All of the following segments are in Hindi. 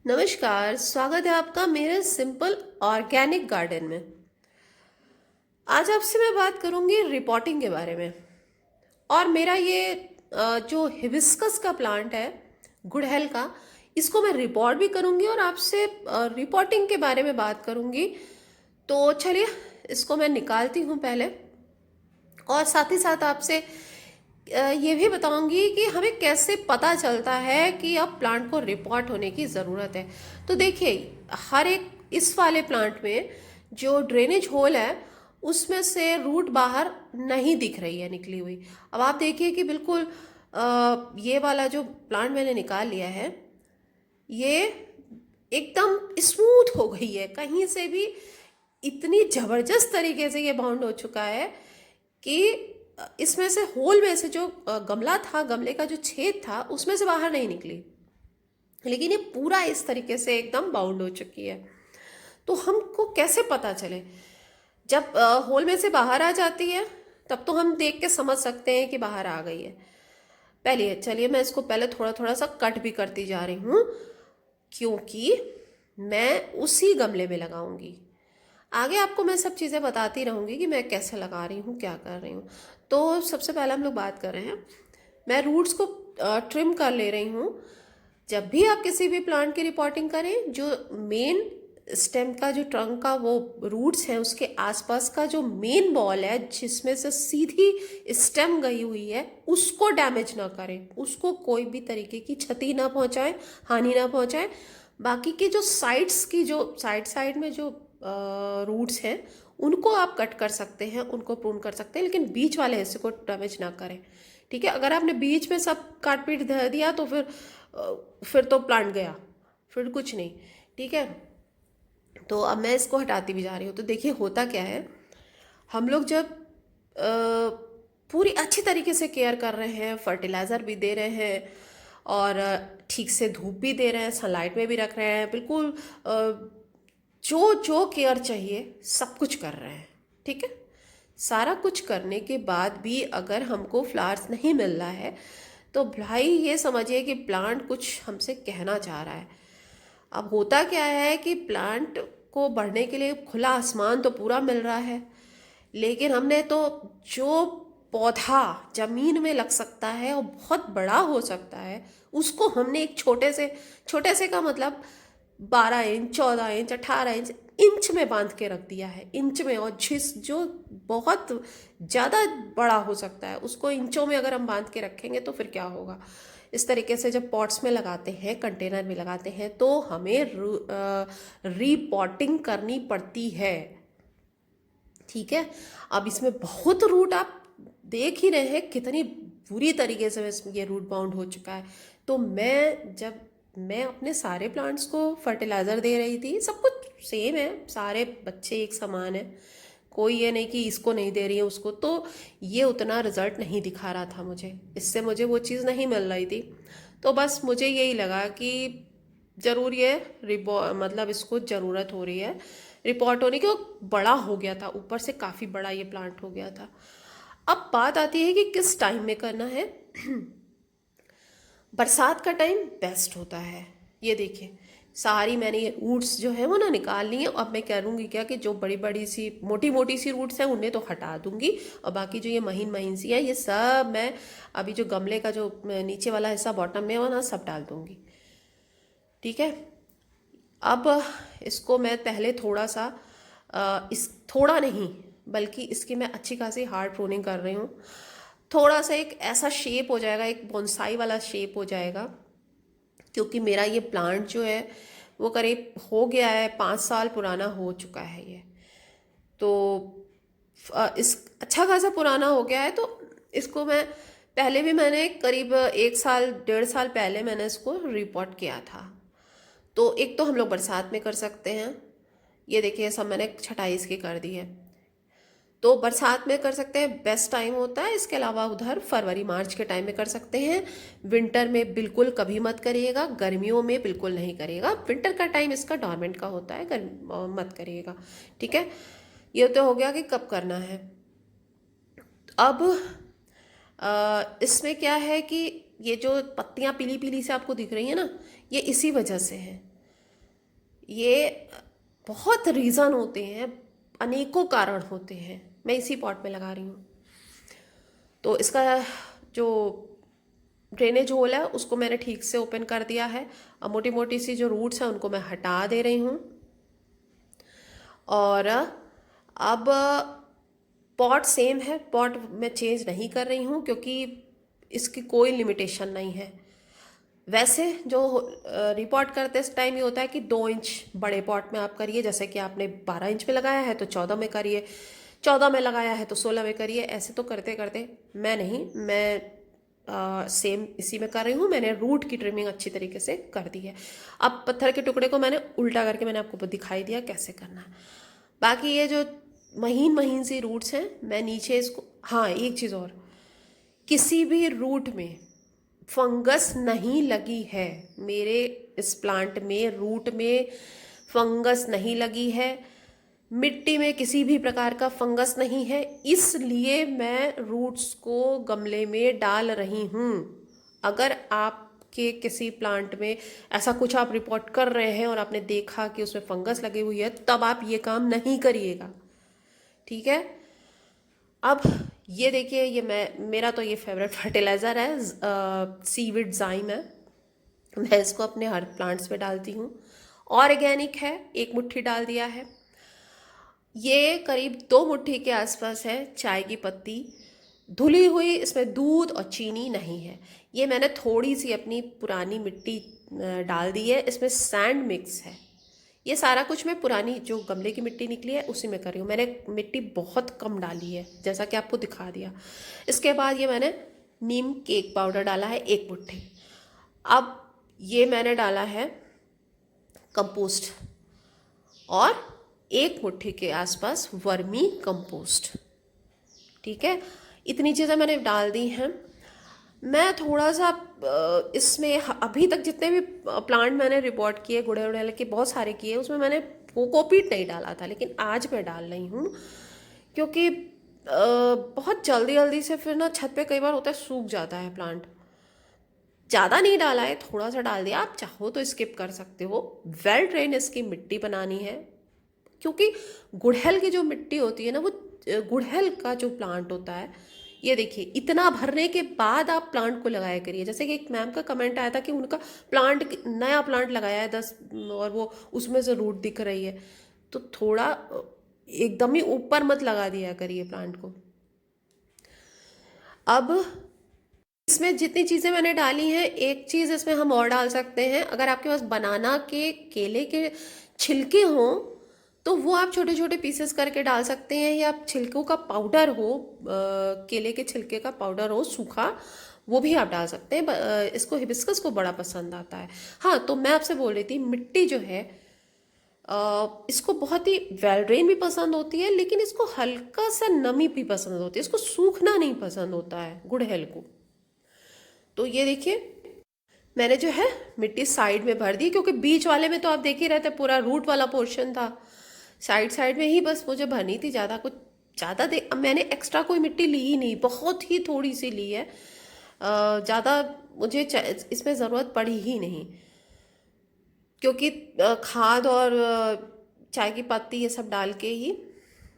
नमस्कार, स्वागत है आपका मेरे सिंपल ऑर्गेनिक गार्डन में। आज आपसे मैं बात करूंगी रिपोर्टिंग के बारे में। और मेरा ये जो हिबिस्कस का प्लांट है, गुड़हल का, इसको मैं रिपोर्ट भी करूंगी और आपसे रिपोर्टिंग के बारे में बात करूंगी। तो चलिए, इसको मैं निकालती हूँ पहले, और साथ ही साथ आपसे ये भी बताऊंगी कि हमें कैसे पता चलता है कि अब प्लांट को रिपोर्ट होने की ज़रूरत है। तो देखिए, हर एक इस वाले प्लांट में जो ड्रेनेज होल है उसमें से रूट बाहर नहीं दिख रही है निकली हुई। अब आप देखिए कि बिल्कुल ये वाला जो प्लांट मैंने निकाल लिया है, ये एकदम स्मूथ हो गई है। कहीं से भी इतनी ज़बरदस्त तरीके से ये बाउंड हो चुका है कि इसमें से होल में से जो गमला था, गमले का जो छेद था, उसमें से बाहर नहीं निकली, लेकिन ये पूरा इस तरीके से एकदम बाउंड हो चुकी है। तो हमको कैसे पता चले? जब होल में से बाहर आ जाती है तब तो हम देख के समझ सकते हैं कि बाहर आ गई है। पहले चलिए, मैं इसको पहले थोड़ा थोड़ा सा कट भी करती जा रही हूँ, क्योंकि मैं उसी गमले में लगाऊंगी। आगे आपको मैं सब चीज़ें बताती रहूँगी कि मैं कैसे लगा रही हूँ, क्या कर रही हूँ। तो सबसे पहले हम लोग बात कर रहे हैं, मैं रूट्स को ट्रिम कर ले रही हूँ। जब भी आप किसी भी प्लांट की रिपोर्टिंग करें, जो मेन स्टेम का, जो ट्रंक का वो रूट्स हैं, उसके आसपास का जो मेन बॉल है जिसमें से सीधी स्टेम गई हुई है, उसको डैमेज ना करें, उसको कोई भी तरीके की क्षति ना पहुंचाएं, हानि ना पहुंचाएं। बाकी के जो साइड्स की, जो साइड साइड में जो रूट्स हैं, उनको आप कट कर सकते हैं, उनको प्रून कर सकते हैं, लेकिन बीच वाले हिस्से को डैमेज ना करें। ठीक है? अगर आपने बीच में सब काट पीट दिया तो फिर तो प्लांट गया, फिर कुछ नहीं। ठीक है? तो अब मैं इसको हटाती भी जा रही हूँ। तो देखिए, होता क्या है, हम लोग जब पूरी अच्छी तरीके से केयर कर रहे हैं, फर्टिलाइज़र भी दे रहे हैं और ठीक से धूप भी दे रहे हैं, सनलाइट में भी रख रहे हैं, बिल्कुल जो जो केयर चाहिए सब कुछ कर रहे हैं। ठीक है? सारा कुछ करने के बाद भी अगर हमको फ्लावर्स नहीं मिल रहा है, तो भाई ये समझिए कि प्लांट कुछ हमसे कहना चाह रहा है। अब होता क्या है कि प्लांट को बढ़ने के लिए खुला आसमान तो पूरा मिल रहा है, लेकिन हमने तो जो पौधा जमीन में लग सकता है और बहुत बड़ा हो सकता है, उसको हमने एक छोटे से का मतलब 12 इंच, 14 इंच, 18 इंच, इंच में बांध के रख दिया है, इंच में। और जिस जो बहुत ज़्यादा बड़ा हो सकता है, उसको इंचों में अगर हम बांध के रखेंगे तो फिर क्या होगा? इस तरीके से जब पॉट्स में लगाते हैं, कंटेनर में लगाते हैं, तो हमें रीपॉटिंग करनी पड़ती है। ठीक है? अब इसमें बहुत रूट आप देख ही रहे हैं कितनी बुरी तरीके से इसमें ये रूट बाउंड हो चुका है। तो मैं अपने सारे प्लांट्स को फर्टिलाइज़र दे रही थी, सब कुछ सेम है, सारे बच्चे एक समान है, कोई ये नहीं कि इसको नहीं दे रही है उसको। तो ये उतना रिजल्ट नहीं दिखा रहा था मुझे, इससे मुझे वो चीज़ नहीं मिल रही थी। तो बस मुझे यही लगा कि ज़रूर ये मतलब इसको ज़रूरत हो रही है रिपोर्ट होने की। वो बड़ा हो गया था, ऊपर से काफ़ी बड़ा ये प्लांट हो गया था। अब बात आती है कि किस टाइम में करना है। बरसात का टाइम बेस्ट होता है। ये देखिए, सारी मैंने ये रूट्स जो है वो ना निकाल ली हैं। अब मैं करूँगी क्या कि जो बड़ी बड़ी सी मोटी मोटी सी रूट्स हैं उन्हें तो हटा दूंगी, और बाकी जो ये महीन महीन सी है, ये सब मैं अभी जो गमले का जो नीचे वाला हिस्सा बॉटम में है वो ना सब डाल दूंगी। ठीक है? अब इसको मैं पहले थोड़ा सा इस थोड़ा नहीं बल्कि इसकी मैं अच्छी खासी हार्ड प्रूनिंग कर रही हूँ। थोड़ा सा एक ऐसा शेप हो जाएगा, एक बोनसाई वाला शेप हो जाएगा, क्योंकि मेरा ये प्लांट जो है वो करीब हो गया है, 5 साल पुराना हो चुका है ये। तो इस अच्छा खासा पुराना हो गया है। तो इसको मैं पहले भी मैंने करीब 1 साल 1.5 साल पहले मैंने इसको रिपोर्ट किया था। तो एक तो हम लोग बरसात में कर सकते हैं, ये देखिए सब मैंने छटाई इसकी कर दी है, तो बरसात में कर सकते हैं, बेस्ट टाइम होता है। इसके अलावा उधर फरवरी मार्च के टाइम में कर सकते हैं। विंटर में बिल्कुल कभी मत करिएगा, गर्मियों में बिल्कुल नहीं करिएगा। विंटर का टाइम इसका डॉर्मेंट का होता है, मत करिएगा। ठीक है? ये तो हो गया कि कब करना है। अब इसमें क्या है कि ये जो पत्तियां पीली पीली से आपको दिख रही है ना, ये इसी वजह से है। ये बहुत रीज़न होते हैं, अनेकों कारण होते हैं। मैं इसी पॉट में लगा रही हूँ। तो इसका जो ड्रेनेज होल है उसको मैंने ठीक से ओपन कर दिया है। अब मोटी मोटी सी जो रूट्स हैं उनको मैं हटा दे रही हूँ। और अब पॉट सेम है, पॉट मैं चेंज नहीं कर रही हूँ क्योंकि इसकी कोई लिमिटेशन नहीं है। वैसे जो रिपोर्ट करते इस टाइम ये होता है कि 2 इंच बड़े पॉट में आप करिए, जैसे कि आपने 12 इंच में लगाया है तो 14 में करिए, 14 में लगाया है तो 16 में करिए। ऐसे तो करते करते मैं नहीं, मैं सेम इसी में कर रही हूँ। मैंने रूट की ट्रिमिंग अच्छी तरीके से कर दी है। अब पत्थर के टुकड़े को मैंने उल्टा करके मैंने आपको दिखाई दिया कैसे करना है। बाकी ये जो महीन महीन सी रूट्स हैं, मैं नीचे इसको, हाँ एक चीज़ और, किसी भी रूट में फंगस नहीं लगी है। मेरे इस प्लांट में रूट में फंगस नहीं लगी है, मिट्टी में किसी भी प्रकार का फंगस नहीं है, इसलिए मैं रूट्स को गमले में डाल रही हूँ। अगर आपके किसी प्लांट में ऐसा कुछ आप रिपोर्ट कर रहे हैं और आपने देखा कि उसमें फंगस लगी हुई है, तब आप ये काम नहीं करिएगा, ठीक है। अब ये देखिए, ये मेरा तो ये फेवरेट फर्टिलाइज़र है, सीविड जाइम है। मैं इसको अपने हर प्लांट्स पे डालती हूँ। ऑर्गेनिक है, 1 मुट्ठी डाल दिया है। ये करीब 2 मुट्ठी के आसपास है। चाय की पत्ती धुली हुई, इसमें दूध और चीनी नहीं है। ये मैंने थोड़ी सी अपनी पुरानी मिट्टी डाल दी है, इसमें सैंड मिक्स है। ये सारा कुछ मैं पुरानी जो गमले की मिट्टी निकली है उसी में कर रही हूँ। मैंने मिट्टी बहुत कम डाली है, जैसा कि आपको दिखा दिया। इसके बाद ये मैंने नीम केक पाउडर डाला है 1 मुट्ठी। अब ये मैंने डाला है कंपोस्ट और 1 मुट्ठी के आसपास वर्मी कंपोस्ट, ठीक है। इतनी चीज़ें मैंने डाल दी हैं। मैं थोड़ा सा इसमें अभी तक जितने भी प्लांट मैंने रिपोर्ट किए, गुड़हल उड़हल के बहुत सारे किए, उसमें मैंने कोकोपीट नहीं डाला था, लेकिन आज मैं डाल रही हूँ क्योंकि बहुत जल्दी जल्दी से फिर ना छत पे कई बार होता है सूख जाता है प्लांट। ज़्यादा नहीं डाला है, थोड़ा सा डाल दिया। आप चाहो तो स्किप कर सकते हो। वेल ड्रेन इसकी मिट्टी बनानी है, क्योंकि गुड़हल की जो मिट्टी होती है ना, वो गुड़हल का जो प्लांट होता है, ये देखिए इतना भरने के बाद आप प्लांट को लगाया करिए। जैसे कि एक मैम का कमेंट आया था कि उनका प्लांट, नया प्लांट लगाया है 10 और वो उसमें से रूट दिख रही है, तो थोड़ा एकदम ही ऊपर मत लगा दिया करिए प्लांट को। अब इसमें जितनी चीज़ें मैंने डाली हैं, एक चीज़ इसमें हम और डाल सकते हैं। अगर आपके पास बनाना के, केले के छिलके हों तो वो आप छोटे छोटे पीसेस करके डाल सकते हैं, या छिलकों का पाउडर हो, केले के छिलके का पाउडर हो सूखा, वो भी आप डाल सकते हैं। इसको हिबिस्कस को बड़ा पसंद आता है। हाँ, तो मैं आपसे बोल रही थी, मिट्टी जो है इसको बहुत ही वेल ड्रेन भी पसंद होती है, लेकिन इसको हल्का सा नमी भी पसंद होती है, इसको सूखना नहीं पसंद होता है गुड़हल को। तो ये देखिए, मैंने जो है मिट्टी साइड में भर दी, क्योंकि बीच वाले में तो आप देख ही रहे थे पूरा रूट वाला पोर्शन था। साइड साइड में ही बस मुझे भरनी थी, ज़्यादा कुछ ज़्यादा दे मैंने एक्स्ट्रा कोई मिट्टी ली ही नहीं, बहुत ही थोड़ी सी ली है। ज़्यादा मुझे इसमें ज़रूरत पड़ी ही नहीं, क्योंकि खाद और चाय की पत्ती ये सब डाल के ही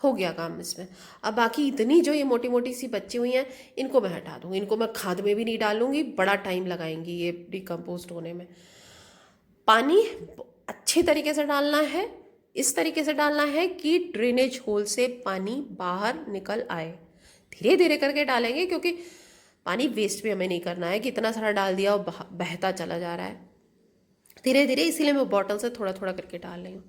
हो गया काम इसमें। अब बाकी इतनी जो ये मोटी मोटी सी बची हुई हैं, इनको मैं हटा दूँगी। इनको मैं खाद में भी नहीं डालूँगी, बड़ा टाइम लगाएंगी ये डिकम्पोस्ट होने में। पानी अच्छे तरीके से डालना है, इस तरीके से डालना है कि ड्रेनेज होल से पानी बाहर निकल आए। धीरे धीरे करके डालेंगे, क्योंकि पानी वेस्ट भी हमें नहीं करना है कि इतना सारा डाल दिया और बहता चला जा रहा है। धीरे धीरे, इसीलिए मैं बॉटल से थोड़ा थोड़ा करके डाल रही हूँ।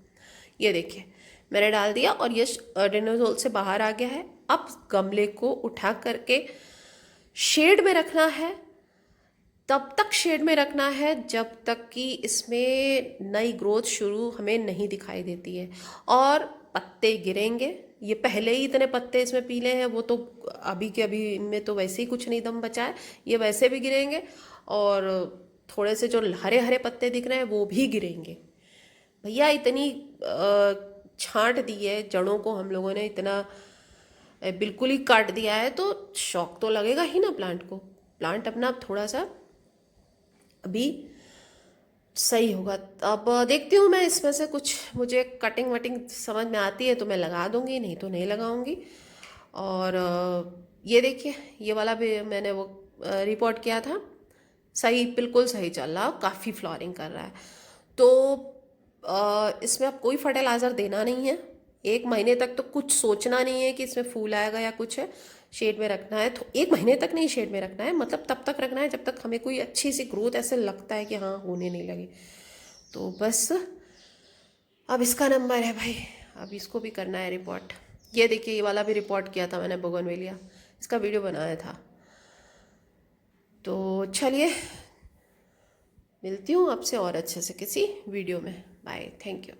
ये देखिए, मैंने डाल दिया और ये ड्रेनेज होल से बाहर आ गया है। अब गमले को उठा करके शेड में रखना है। तब तक शेड में रखना है जब तक कि इसमें नई ग्रोथ शुरू हमें नहीं दिखाई देती है। और पत्ते गिरेंगे, ये पहले ही इतने पत्ते इसमें पीले हैं, वो तो अभी के अभी इनमें तो वैसे ही कुछ नहीं दम बचा है, ये वैसे भी गिरेंगे। और थोड़े से जो हरे हरे पत्ते दिख रहे हैं वो भी गिरेंगे। भैया इतनी छांट दी है जड़ों को हम लोगों ने, इतना बिल्कुल ही काट दिया है, तो शौक तो लगेगा ही ना प्लांट को। प्लांट अपना थोड़ा सा अभी सही होगा। अब देखती हूँ मैं इसमें से कुछ, मुझे कटिंग वटिंग समझ में आती है तो मैं लगा दूंगी, नहीं तो नहीं लगाऊंगी। और ये देखिए, ये वाला भी मैंने वो रिपोर्ट किया था, सही, बिल्कुल सही चल रहा, काफ़ी फ्लॉरिंग कर रहा है। तो इसमें अब कोई फर्टिलाइज़र देना नहीं है, 1 महीने तक तो कुछ सोचना नहीं है कि इसमें फूल आएगा या कुछ है। शेड में रखना है तो 1 महीने तक नहीं शेड में रखना है, मतलब तब तक रखना है जब तक हमें कोई अच्छी सी ग्रोथ ऐसे लगता है कि हाँ होने नहीं लगे। तो बस अब इसका नंबर है भाई, अब इसको भी करना है रिपोर्ट। ये देखिए, ये वाला भी रिपोर्ट किया था मैंने, बोगनवेलिया, इसका वीडियो बनाया था। तो चलिए, मिलती हूँ आपसे और अच्छे से किसी वीडियो में। Bye, thank you.